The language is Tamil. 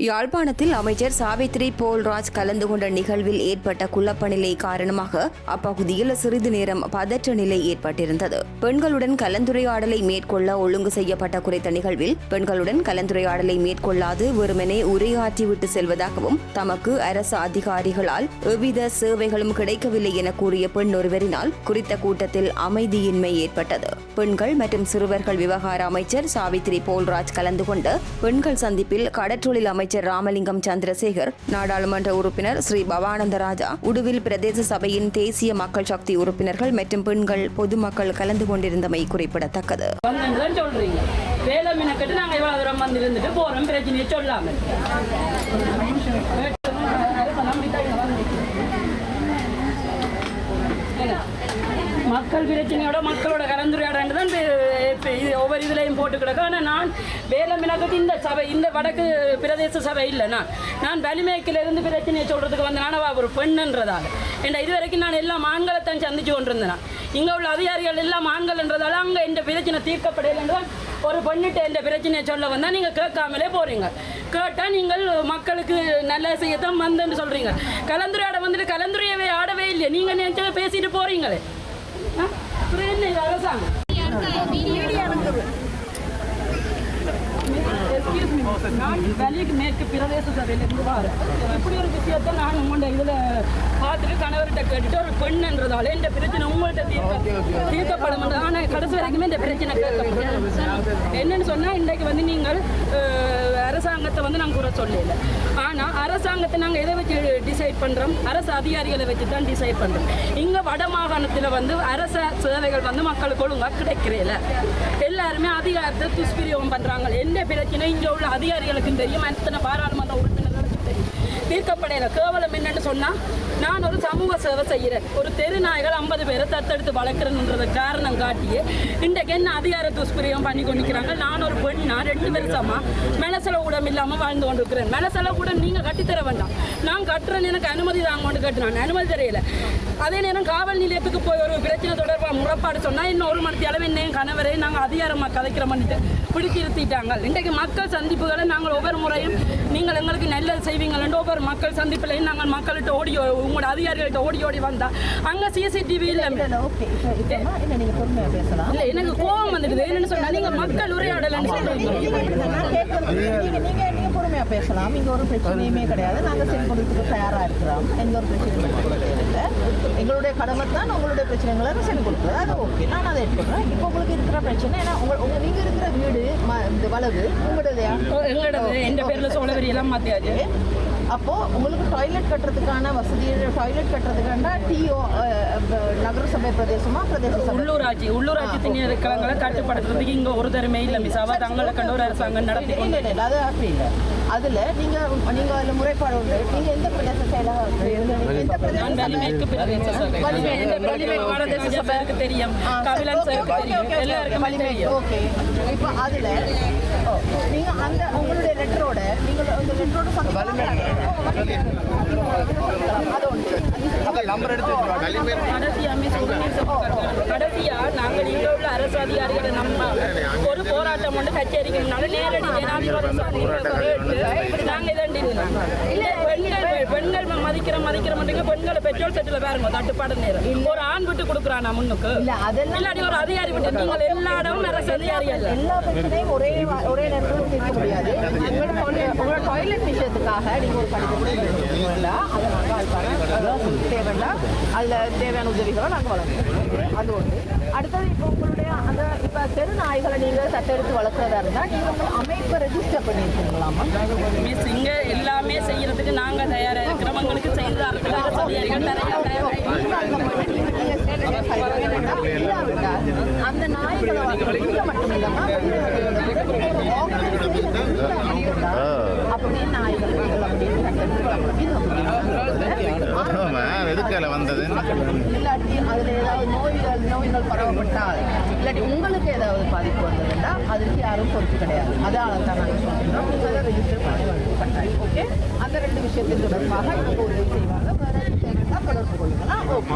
யாழ்ப்பாணத்தில் அமைச்சர் சாவித்ரி போல்ராஜ் கலந்து கொண்ட நிகழ்வில் ஏற்பட்ட குழப்ப நிலை காரணமாக அப்பகுதியில் சிறிது நேரம் பதற்ற நிலை ஏற்பட்டிருந்தது. பெண்களுடன் கலந்துரையாடலை மேற்கொள்ள ஒழுங்கு செய்யப்பட்ட குறித்த நிகழ்வில் பெண்களுடன் கலந்துரையாடலை மேற்கொள்ளாது வெறுமனே உரையாற்றிவிட்டு செல்வதாகவும் தமக்கு அரசு அதிகாரிகளால் எவ்வித சேவைகளும் கிடைக்கவில்லை என கூறிய பெண் ஒருவரினால் குறித்த கூட்டத்தில் அமைதியின்மை ஏற்பட்டது. பெண்கள் மற்றும் சிறுவர்கள் விவகார அமைச்சர் சாவித்ரி போல்ராஜ் கலந்து கொண்ட பெண்கள் சந்திப்பில் கடற்றொழில் அமைச்சர் ராமலிங்கம் சந்திரசேகர், நாடாளுமன்ற உறுப்பினர் ஸ்ரீ பவானந்த ராஜா, உடுவில் பிரதேச சபையின் தேசிய மக்கள் சக்தி உறுப்பினர்கள் மற்றும் பெண்கள் பொதுமக்கள் கலந்து கொண்டிருந்தமை குறிப்பிடத்தக்கது. மக்கள் பிரச்சனையோட மக்களோட கலந்துரையாடல் தான் ஒவ்வொரு இதுலையும் போட்டு கிடக்க. ஆனால் நான் வேலமினக்கட்டு இந்த சபை, இந்த வடக்கு பிரதேச சபை இல்லை. நான் வலிமேக்கிலிருந்து பிரச்சனையை சொல்கிறதுக்கு வந்து நான் ஒரு பெண்ணுன்றதால என்ற இதுவரைக்கும் நான் எல்லாம் ஆண்களைத்தான் சந்திச்சு கொண்டிருந்தேன். இங்கே உள்ள அதிகாரிகள் எல்லாம் ஆண்கள்ன்றதால அங்கே இந்த பிரச்சனை தீர்க்கப்படையில்தான் ஒரு பெண்ணிட்ட இந்த பிரச்சனையை சொல்ல வந்தால் நீங்கள் கேட்காமலே போகிறீங்க. கேட்டால் நீங்கள் மக்களுக்கு நல்ல செய்யத்தான் வந்தேன்னு சொல்கிறீங்க. கலந்துரையாட வந்துட்டு கலந்துரையவே ஆடவே இல்லை. நீங்கள் நினைச்சதை பேசிட்டு போகிறீங்களே. என்ன இது அரசாங்கம்? மேற்கு பிரதேச சபையிலிருந்து வாரேன். இப்படி ஒரு விஷயத்தை நான் உங்கள்கிட்ட இதில் பார்த்துட்டு கணவர்கிட்ட கேட்டுட்டு ஒரு பெண்ணுன்றதால இந்த பிரச்சனை உங்கள்கிட்ட தீர்க்கப்படும். ஆனால் கடைசி வரைக்குமே இந்த பிரச்சனை கேட்கப்படும். என்னன்னு சொன்னால் இன்றைக்கு வந்து நீங்கள் அரசாங்கத்தை வந்து நாங்கள் கூட சொல்லலை. ஆனால் அரசாங்கத்தை நாங்கள் எதை வச்சு டிசைட் பண்ணுறோம்? அரசு அதிகாரிகளை வச்சு தான் டிசைட் பண்ணுறோம். இங்கே வட மாகாணத்தில் வந்து அரசு சேவைகள் வந்து மக்களுக்கு ஒழுங்காக கிடைக்கிறதில்ல. எல்லாருமே அதிகாரத்தை துஷ்பிரயோகம் பண்ணுறாங்க. எந்த பிரச்சனை இங்கே உள்ள அதிகாரிகளுக்கு தெரியும், அத்தனை பாராளுமன்ற உறுப்பினர்களுக்கு தெரியும். தீர்க்கப்படையில கேவலம் என்னன்னு சொன்னால், நான் ஒரு சமூக சேவை செய்கிறேன். ஒரு தெரு நாய்கள் 50 பேரை தத்தெடுத்து வளர்க்குறேன்ன்றத காரணம் காட்டியே இன்றைக்கு என்ன அதிகார துஷ்பிரயோகம் பண்ணி கொண்டிருக்கிறாங்க. நான் ஒரு பெண், நான் 2 வருஷமா மெலசல கூடம் இல்லாமல் வாழ்ந்து கொண்டிருக்கிறேன். மெலசல கூடம் நீங்கள் கட்டித்தர வேண்டாம், நான் கட்டுறேன்னு எனக்கு அனுமதி தாங்க கொண்டு கட்டுறேன். அனுமதி தெரியல. அதே நேரம் காவல் நிலையத்துக்கு போய் ஒரு பிரச்சனை தொடர்பாக முறைப்பாடு சொன்னால் இன்னும் 1 மணி அளவு என்னையும் கணவரை நாங்கள் அதிகாரமாக கதைக்கிற பண்ணிட்டு பிடிச்சிருத்திட்டாங்க. இன்றைக்கு மக்கள் சந்திப்புகளை நாங்கள் ஒவ்வொரு முறையும் நீங்கள் எங்களுக்கு நல்லது செய்வீங்களோ ஒவ்வொரு மக்கள் சந்திப்புலையும் நாங்கள் மக்கள்கிட்ட உங்களோட அதிகாரிகள்கிட்ட ஓடி வந்தா அங்கே சிசிடிவி இல்லை. எனக்கு கோபம் வந்துடுது. என்னன்னு சொன்னா நீங்கள் மக்கள் உரையாடலன்னு சொல்றீங்க. பொறுமையாக பேசலாம். இங்கே ஒரு பிரச்சனையுமே கிடையாது. நாங்கள் செஞ்சு கொடுத்துட்டு தயாராக இருக்கிறோம். எந்த ஒரு பிரச்சனையும் இல்லை. எங்களுடைய கடமை தான் உங்களுடைய பிரச்சனைகளை செஞ்சு கொடுக்குறது. அது ஓகே, நான் அதை எடுத்துக்கிறேன். இப்போ உங்களுக்கு இருக்கிற பிரச்சனை ஏன்னா நீங்கள் இருக்கிற வீடு இந்த வளவு உங்களுடைய எங்களோட எந்த பேரில் சோழவரி எல்லாம் மாற்றியாச்சு. அப்போது உங்களுக்கு டாய்லெட் கட்டுறதுக்கான வசதி, டாய்லெட் கட்டுறதுக்கான டிஓ நகரசபை பிரதேச சபை உள்ளூராட்சி திணைக்களங்களை கட்டுப்படுத்துறதுக்கு இங்கே ஒரு தருமே இல்லை. மிசாவா தங்களை கண்ட ஒரு அரசாங்கம் நடத்தி கொண்டு இல்லை. அது அப்படி இல்லை. அதில் நீங்கள் அதில் முறைப்பாடு உண்டு. நீங்கள் எந்த பிரதேச செயலாக தெரியும், ஓகே. இப்போ அதில் நீங்கள் அந்த உங்களுடைய லெட்டரோட நீங்கள் அந்த லெட்டரோட கடைசியா நாங்கள் இங்க உள்ள அரசு அதிகாரிகளை நம்ம ஒரு போராட்டம் ஒன்று கச்சேரிக்கிறதுனால நேரடி ஜனாதிபதி நாங்க பெண்கள் மதிக்கிற பெண்களை பெட்ரோல் செட்டில் பாருங்க தட்டுப்பாடு நேரம் ஒரு ஆண் விட்டு கொடுக்குறானா முன்னுக்கு இல்லாட்டி ஒரு அதிகாரி விட்டு நீங்கள் எல்லா இடமும் அரசு அதிகாரிகள் எல்லா பிரச்சனையும் ஒரே நேரத்தில் தீர்க்க முடியாது. உங்களோட டாய்லெட் விஷயத்துக்காக நீங்கள் ஒரு கடிதம் அதை நாங்கள் தேவைன்னா அதில் தேவையான உதவிகளை நாங்கள் வழங்குவோம். அது ஒன்று. அடுத்தது இப்போ உங்களுடைய அந்த இப்போ தெரு நாய்களை நீங்கள் தத்தெடுத்து வளர்க்குறதா இருந்தால் நீங்கள் உங்கள் அமைப்பை ரெஜிஸ்டர் பண்ணியிருக்கீங்களாமா? இங்கே எல்லாமே செய்யறதுக்கு நாங்கள் தயாராக இருக்கிறோம். உங்களுக்கு செய்தார்கள் அந்த நாய்களை மட்டும் இல்லாமல் அப்படியே நாய்கள் இல்லாட்டி அதில் ஏதாவது நோய்கள் பரவப்பட்டால் இல்லாட்டி உங்களுக்கு ஏதாவது பாதிப்பு வந்ததுன்னா அதுக்கு யாரும் பொறுப்பு கிடையாது. அதனால தான் நாங்கள் சொல்கிறோம். நீங்கள் அதை ரெஜிஸ்டர் பண்ணி கட்டாயம். ஓகே, அந்த 2 விஷயத்தின் தொடர்பாக இப்போ உதவி செய்வாங்க. வேறு தேவைன்னா தொடர்பு கொள்ளுங்களா? ஓகே.